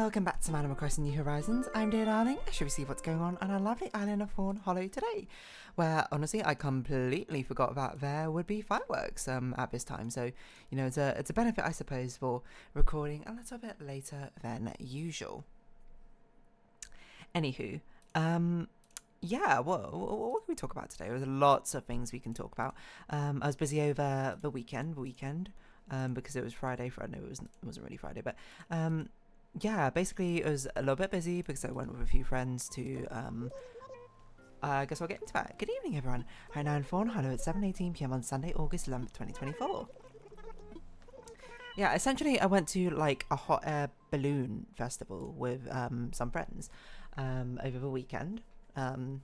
Welcome back to Animal Crossing New Horizons. I'm dear darling. I should see what's going on our lovely island of Fawnhallow today, where honestly I completely forgot that there would be fireworks at this time. So it's a benefit, I suppose, for recording a little bit later than usual. Anywho, yeah, what can we talk about today? There's lots of things we can talk about. I was busy over the weekend, because it was Friday. No, it wasn't really Friday, but yeah, basically it was a little bit busy because I went with a few friends to I guess I'll get into that. Good evening, everyone. Right now in Fawnhallow at 7:18 p.m. on Sunday, August 11th, 2024. Yeah, essentially I went to like a hot air balloon festival with some friends over the weekend.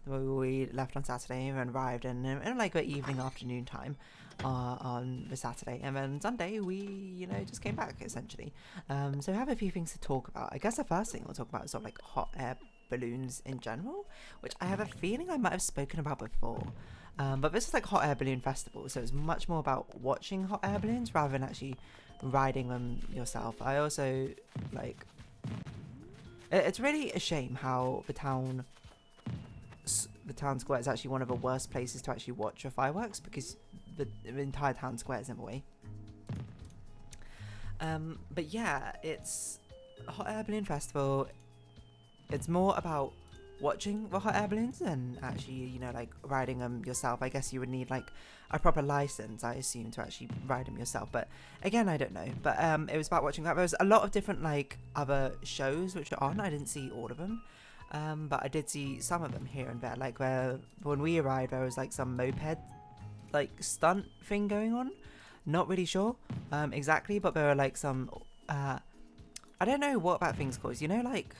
We left on Saturday and arrived in like the afternoon time on the Saturday, and then Sunday we just came back essentially. So we have a few things to talk about. I guess the first thing we'll talk about is sort of like hot air balloons in general, which I have a feeling I might have spoken about before. But this is like hot air balloon festival, so it's much more about watching hot air balloons rather than actually riding them yourself. I also like it's really a shame how the town square is actually one of the worst places to actually watch a fireworks, because the entire town square is in the way. But yeah, it's a hot air balloon festival. It's more about watching the hot air balloons than actually like riding them yourself. I guess you would need like a proper license, I assume, to actually ride them yourself, but again I don't know. But it was about watching that. There was a lot of different like other shows which are on. I didn't see all of them. But I did see some of them here and there, like when we arrived there was like some moped like stunt thing going on. Not really sure exactly, but there were like some I don't know what that thing's called, like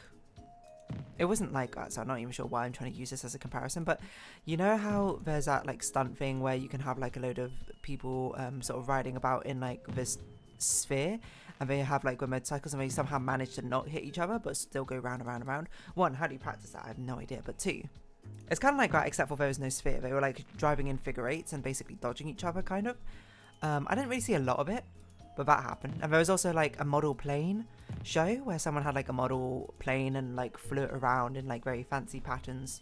it wasn't like that, so I'm not even sure why I'm trying to use this as a comparison, but how there's that like stunt thing where you can have like a load of people sort of riding about in like this sphere, and they have like motorcycles and they somehow manage to not hit each other but still go round and round and round. One, how do you practice that? I have no idea. But two, it's kind of like that, except for there was no sphere. They were like driving in figure eights and basically dodging each other, kind of. I didn't really see a lot of it, but that happened. And there was also like a model plane show where someone had like a model plane and like flew it around in like very fancy patterns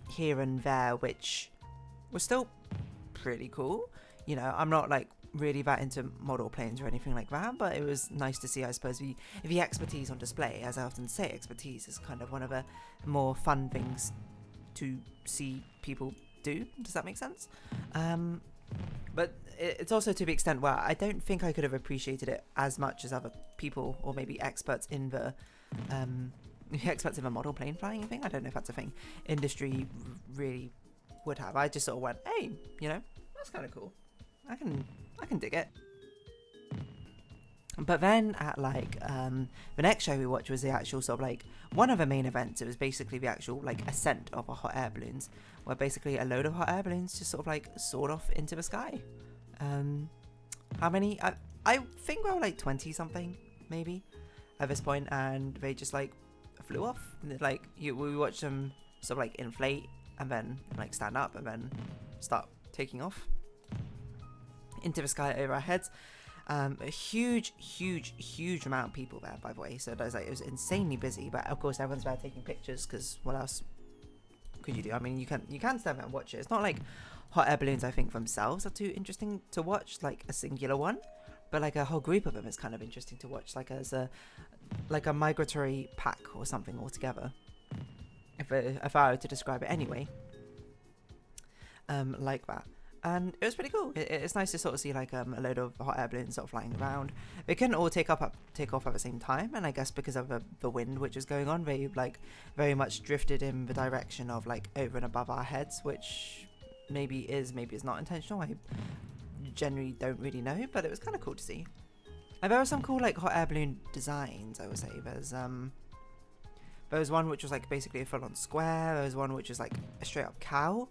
here and there, which was still pretty cool. I'm not like really that into model planes or anything like that, but it was nice to see, I suppose, the expertise on display. As I often say, expertise is kind of one of the more fun things to see people do. Does that make sense? But it's also to the extent where I don't think I could have appreciated it as much as other people, or maybe experts in the model plane flying thing. I don't know if that's a thing industry really would have. I just sort of went, hey, that's kind of cool. I can dig it. But then at like the next show we watched was the actual sort of like one of the main events. It was basically the actual like ascent of a hot air balloons, where basically a load of hot air balloons just sort of like soared off into the sky. How many? I think we were like 20 something maybe at this point, and they just like flew off. Like we watched them sort of like inflate and then like stand up and then start taking off into the sky over our heads. A huge amount of people there, by the way. So it was insanely busy, but of course everyone's there taking pictures, because what else could you do? I mean, you can stand there and watch it. It's not like hot air balloons, I think, themselves are too interesting to watch, like a singular one, but like a whole group of them is kind of interesting to watch, like as a migratory pack or something altogether, if I were to describe it anyway, like that. And it was pretty cool. It's nice to sort of see like a load of hot air balloons sort of flying around. They couldn't all take off at the same time, and I guess because of the wind which was going on, they like very much drifted in the direction of like over and above our heads, which maybe is not intentional. I generally don't really know, but it was kind of cool to see. And there were some cool like hot air balloon designs, I would say. There was one which was like basically a full-on square. There was one which was like a straight up cow,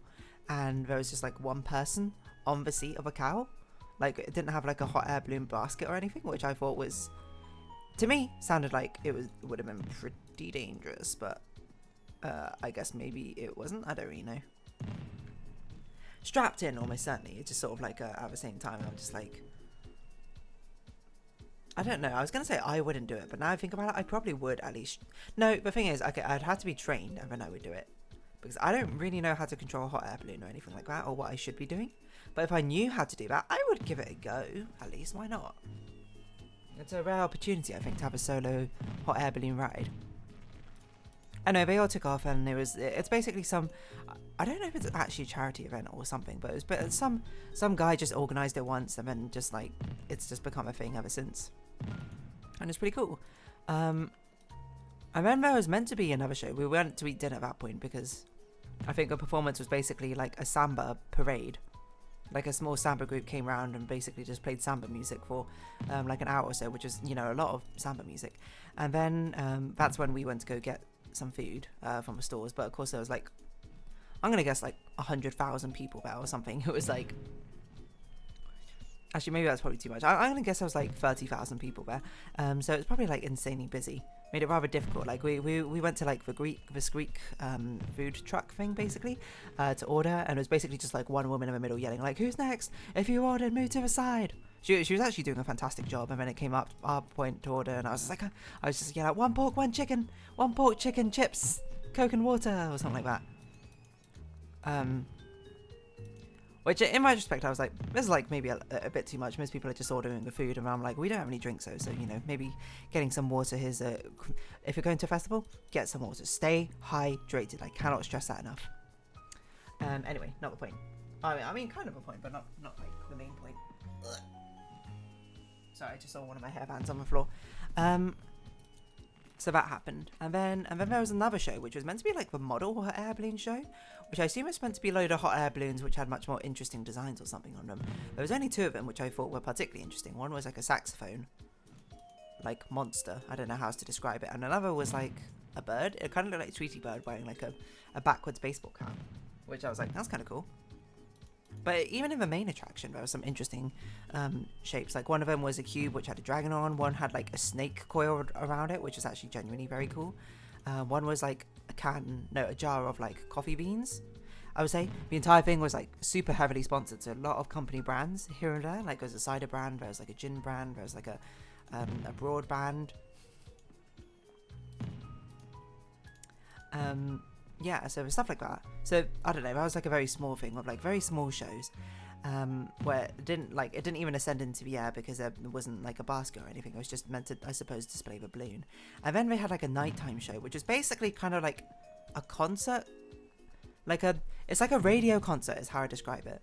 and there was just like one person on the seat of a cow. Like it didn't have like a hot air balloon basket or anything, which I thought was, to me, sounded like it would have been pretty dangerous, but I guess maybe it wasn't. I don't really know. Strapped in, almost certainly. It's just sort of like at the same time, I'm just like, I don't know. I was going to say I wouldn't do it, but now I think about it, I probably would at least. No, the thing is, okay, I'd have to be trained and then I would do it. Because I don't really know how to control a hot air balloon or anything like that, or what I should be doing. But if I knew how to do that, I would give it a go, at least. Why not? It's a rare opportunity, I think, to have a solo hot air balloon ride. I know, they all took off, and it's basically I don't know if it's actually a charity event or something, but some guy just organised it once, and then just like, it's just become a thing ever since. And it's pretty cool. And then there was meant to be another show. We went to eat dinner at that point because I think the performance was basically like a samba parade. Like a small samba group came around and basically just played samba music for like an hour or so, which is, you know, a lot of samba music. And then that's when we went to go get some food from the stores. But of course there was like, I'm going to guess like 100,000 people there or something. It was like, actually maybe that's probably too much. I'm going to guess there was like 30,000 people there. So it's probably like insanely busy. Made it rather difficult. Like we went to like the Greek food truck thing basically to order, and it was basically just like one woman in the middle yelling like, "Who's next? If you ordered, move to the side." She was actually doing a fantastic job, and then it came up our point to order, and I was just yelling, "1 pork, 1 chicken, 1 pork, chicken, chips, Coke and water," or something like that. Which, in my respect, I was like, this is like maybe a bit too much. Most people are just ordering the food, and I'm like, we don't have any drinks, so you know, maybe getting some water is if you're going to a festival, get some water. Stay hydrated. I cannot stress that enough. Anyway, not the point. I mean, kind of a point, but not like the main point. Ugh. Sorry, I just saw one of my hairbands on the floor. So that happened, and then there was another show which was meant to be like the model hot air balloon show, which I assume was meant to be a load of hot air balloons which had much more interesting designs or something on them. There was only 2 of them which I thought were particularly interesting. One was like a saxophone, like monster. I don't know how else to describe it, and another was like a bird. It kind of looked like Tweety Bird wearing like a backwards baseball cap, which I was like, that's kind of cool. But even in the main attraction, there were some interesting shapes. Like one of them was a cube which had a dragon on. One had like a snake coiled around it, which was actually genuinely very cool. One was like a jar of like coffee beans. I would say the entire thing was like super heavily sponsored. So a lot of company brands here and there. Like there's a cider brand, there's like a gin brand, there's like a broadband. Yeah, so stuff like that. So I don't know, that was like a very small thing of like very small shows, where it didn't even ascend into the air because there wasn't like a basket or anything. It was just meant to, I suppose, display the balloon. And then they had like a nighttime show, which is basically kind of like a concert, it's like a radio concert is how I describe it.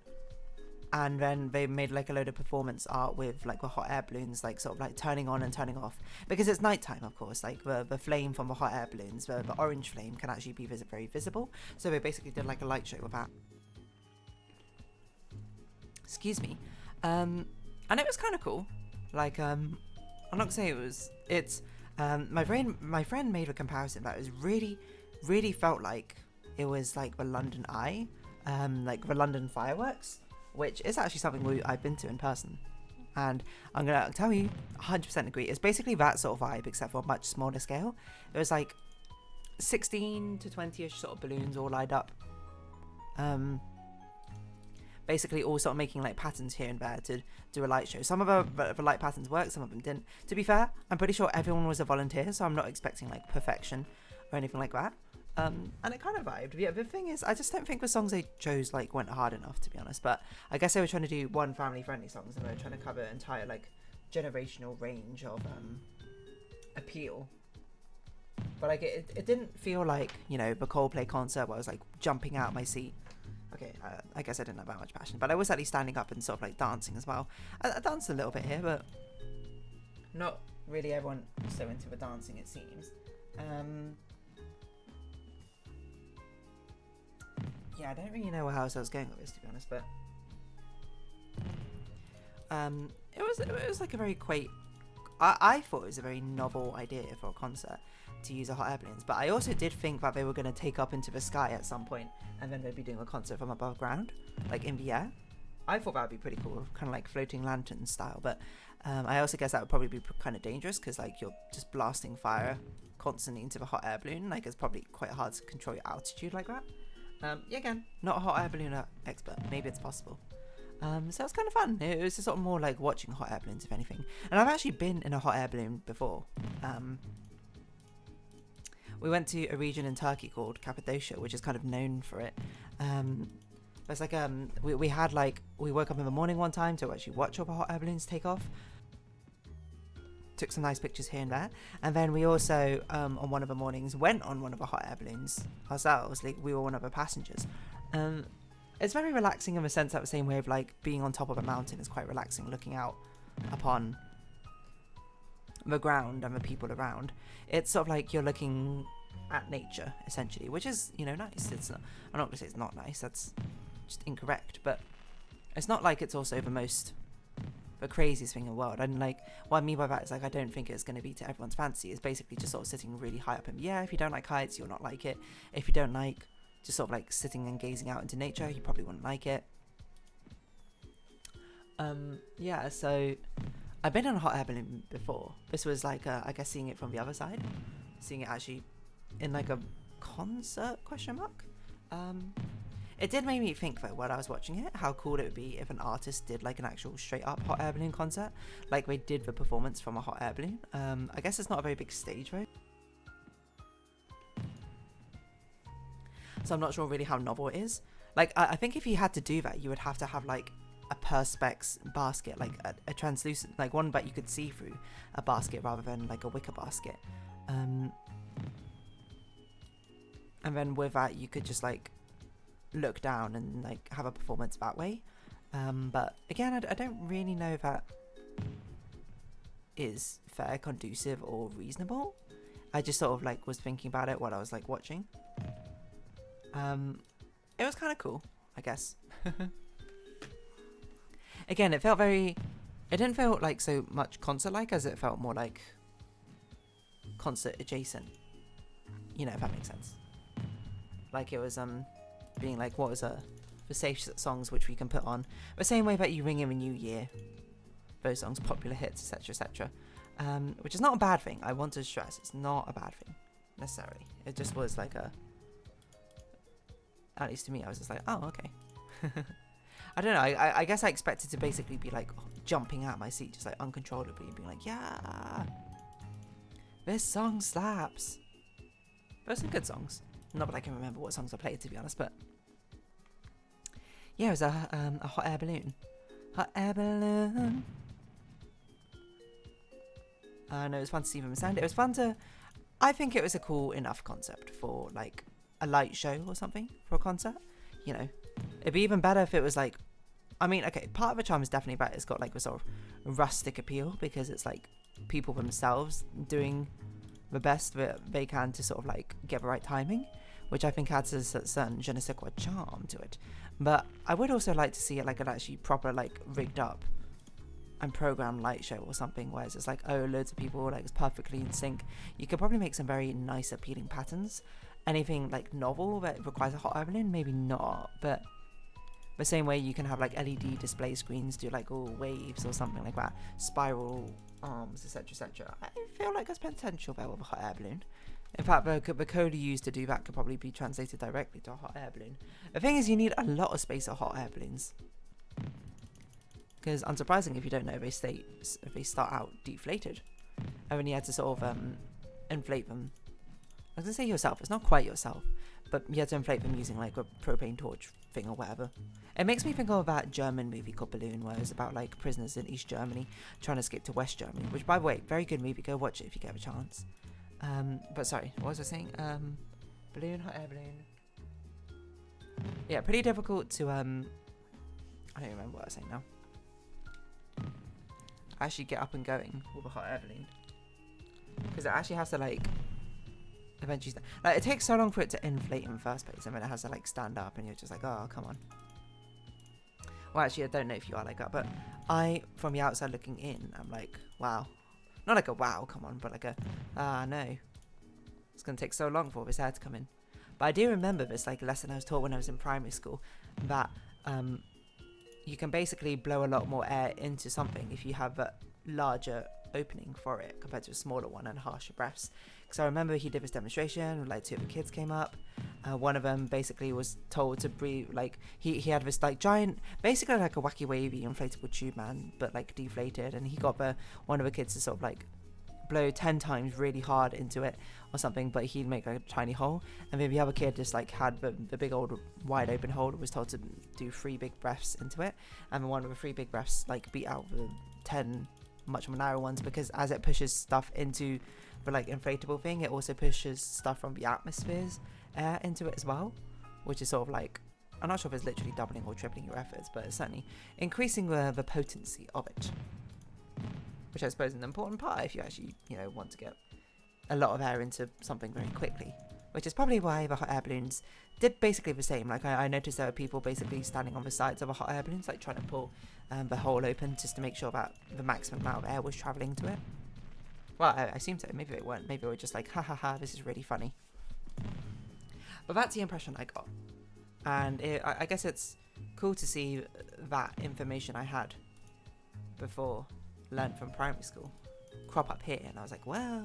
And then they made like a load of performance art with like the hot air balloons like sort of like turning on and turning off, because it's nighttime, of course. Like the flame from the hot air balloons, the orange flame can actually be very visible, so they basically did like a light show with that. Excuse me. And it was kind of cool. Like I'm not gonna say it's my friend made a comparison that was really felt like it was like the London Eye, like the London fireworks, which is actually something I've been to in person. And I'm going to tell you, 100% agree. It's basically that sort of vibe, except for a much smaller scale. It was like 16 to 20-ish sort of balloons all lined up. Basically all sort of making like patterns here and there to do a light show. Some of the light patterns worked, some of them didn't. To be fair, I'm pretty sure everyone was a volunteer, so I'm not expecting like perfection or anything like that. And it kind of vibed. Yeah, the thing is, I just don't think the songs they chose like went hard enough, to be honest. But I guess they were trying to do one family-friendly songs, and they were trying to cover an entire like generational range of appeal. But like it didn't feel like, you know, the Coldplay concert where I was like jumping out my seat. Okay, I guess I didn't have that much passion, but I was at least standing up and sort of like dancing as well. I danced a little bit here, but not really everyone so into the dancing, it seems. Yeah, I don't really know how else I was going with this, to be honest, but it was like a very quaint. I thought it was a very novel idea for a concert to use a hot air balloons, but I also did think that they were going to take up into the sky at some point, and then they'd be doing a concert from above ground, like in the air. I thought that would be pretty cool, kind of like floating lantern style, but I also guess that would probably be kind of dangerous, because like you're just blasting fire constantly into the hot air balloon. Like it's probably quite hard to control your altitude like that. Yeah, again, not a hot air balloon expert. Maybe it's possible. So it's kind of fun. It was just sort of more like watching hot air balloons, if anything. And I've actually been in a hot air balloon before. We went to a region in Turkey called Cappadocia, which is kind of known for it. It's like we had like, we woke up in the morning one time to actually watch all the hot air balloons take off. Took some nice pictures here and there, and then we also on one of the mornings went on one of the hot air balloons ourselves. Like, we were one of the passengers. It's very relaxing in the sense that the same way of like being on top of a mountain is quite relaxing, looking out upon the ground and the people around. It's sort of like you're looking at nature essentially, which is, you know, nice. It's not, I'm not gonna say it's not nice, that's just incorrect, but it's not like it's also the craziest thing in the world. And like, what I mean by that is like, I don't think it's going to be to everyone's fancy. It's basically just sort of sitting really high up in the air. If you don't like heights, you'll not like it. If you don't like just sort of like sitting and gazing out into nature, you probably wouldn't like it. Yeah, so I've been on a hot air balloon before. This was like, I guess seeing it from the other side, seeing it actually in like a concert ? It did make me think though, while I was watching it, how cool it would be if an artist did like an actual straight up hot air balloon concert, like they did the performance from a hot air balloon. I guess it's not a very big stage though, so I'm not sure really how novel it is. Like, I think if you had to do that, you would have to have like a perspex basket, like a translucent, like one that you could see through a basket rather than like a wicker basket. And then with that, you could just like look down and like have a performance that way. But again, I don't really know if that is fair, conducive, or reasonable. I just sort of like was thinking about it while I was like watching. It was kind of cool, I guess. Again, it didn't feel like so much concert-like as it felt more like concert adjacent. You know, if that makes sense. Like it was being like, what was the safe songs which we can put on the same way that you ring in the new year, those songs, popular hits, etc, etc, which is not a bad thing. I want to stress, it's not a bad thing necessarily. It just was like at least to me, I was just like, oh, okay. I don't know, I guess I expected to basically be like jumping out my seat just like uncontrollably and being like, yeah, this song slaps. There's some good songs. Not that I can remember what songs I played, to be honest, but yeah, it was a hot air balloon. Hot air balloon. And it was fun to see them sound. It was fun to, I think it was a cool enough concept for like a light show or something for a concert. You know, it'd be even better if it was like, I mean, okay, part of the charm is definitely that it's got like a sort of rustic appeal because it's like people themselves doing the best that they can to sort of like get the right timing, which I think adds a certain je ne sais quoi charm to it. But I would also like to see it like an actually proper like rigged up and programmed light show or something, where it's like, oh, loads of people, like it's perfectly in sync. You could probably make some very nice appealing patterns. Anything like novel that requires a hot air balloon, maybe not, but the same way you can have like LED display screens do like all waves or something like that, spiral arms, etc, etc. I feel like there's potential there with a hot air balloon. In fact, the code you use to do that could probably be translated directly to a hot air balloon. The thing is, you need a lot of space for hot air balloons, because unsurprisingly, if you don't know, they start out deflated, and then you have to sort of inflate them. I was gonna say yourself, it's not quite yourself, but you have to inflate them using like a propane torch thing or whatever. It makes me think of that German movie called Balloon, where it's about like prisoners in East Germany trying to escape to West Germany, which, by the way, very good movie, go watch it if you get a chance. But sorry, what was I saying? Balloon, hot air balloon. Yeah, pretty difficult to, I don't remember what I was saying now. Actually get up and going with a hot air balloon. Because it actually has to like, eventually, like it takes so long for it to inflate in the first place, and then it has to like stand up and you're just like, oh, come on. Well, actually, I don't know if you are like that, but I, from the outside looking in, I'm like, wow. Not like a wow, come on, but like a, no. It's going to take so long for this air to come in. But I do remember this like lesson I was taught when I was in primary school, that you can basically blow a lot more air into something if you have a larger opening for it compared to a smaller one and harsher breaths. Because I remember he did this demonstration, like 2 of the kids came up. One of them basically was told to breathe, like he had this like giant, basically like a wacky wavy inflatable tube man, but like deflated, and he got one of the kids to sort of like blow 10 times really hard into it or something, but he'd make like a tiny hole, and then the other kid just like had the big old wide open hole, was told to do 3 big breaths into it, and one of the 3 big breaths like beat out the 10 much more narrow ones, because as it pushes stuff into the like inflatable thing, it also pushes stuff from the atmosphere's air into it as well, which is sort of like, I'm not sure if it's literally doubling or tripling your efforts, but it's certainly increasing the potency of it, which I suppose is an important part if you actually, you know, want to get a lot of air into something very quickly, which is probably why the hot air balloons did basically the same. Like I noticed there were people basically standing on the sides of a hot air balloons, like trying to pull the hole open just to make sure that the maximum amount of air was traveling to it. Well, I assume so. Maybe they weren't. Maybe they were just like, ha ha ha, this is really funny. But that's the impression I got. And I guess it's cool to see that information I had before, learned from primary school, crop up here. And I was like, whoa,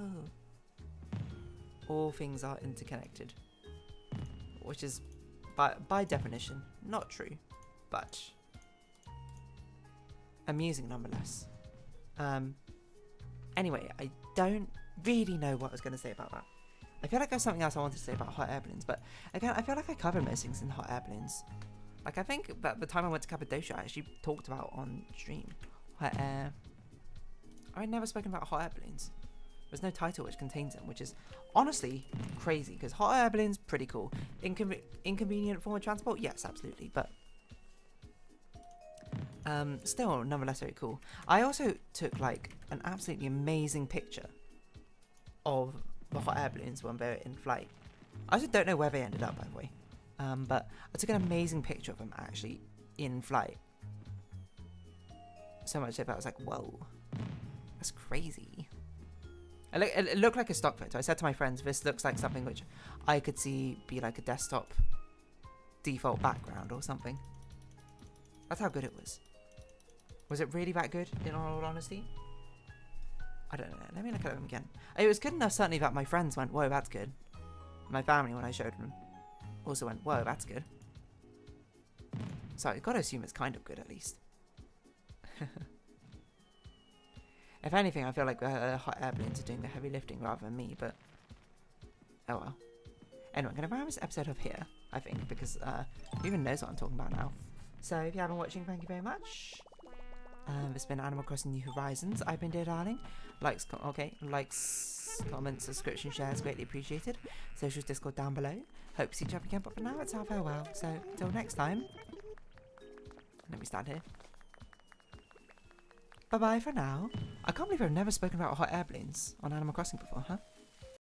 all things are interconnected. Which is, by definition, not true, but amusing nonetheless. Anyway, I don't really know what I was going to say about that. I feel like there's something else I wanted to say about hot air balloons, but again, I feel like I covered most things in hot air balloons. Like, I think that the time I went to Cappadocia, I actually talked about on stream hot air. I'd never spoken about hot air balloons. There's no title which contains them, which is honestly crazy, because hot air balloons, pretty cool. Inconvenient form of transport? Yes, absolutely, but still nonetheless very cool. I also took like an absolutely amazing picture of the hot air balloons when they were in flight. I also don't know where they ended up, by the way, but I took an amazing picture of them actually in flight. So much so that I was like, whoa, that's crazy. It looked like a stock photo. I said to my friends, this looks like something which I could see be like a desktop default background or something. That's how good it was. Was it really that good, in all honesty? I don't know. Let me look at them again. It was good enough, certainly, that my friends went, whoa, that's good. My family, when I showed them, also went, whoa, that's good. So I've got to assume it's kind of good, at least. If anything, I feel like the hot air balloons are doing the heavy lifting rather than me, but oh well. Anyway, I'm going to round this episode off here, I think, because who even knows what I'm talking about now. So if you haven't been watching, thank you very much. It's been Animal Crossing New Horizons. I've been Dear Darling. Likes, comments, subscription, shares, greatly appreciated. Socials, Discord down below. Hope to see each other again, but for now, it's our farewell. So until next time, let me stand here. Bye bye for now. I can't believe I've never spoken about hot air balloons on Animal Crossing before, huh?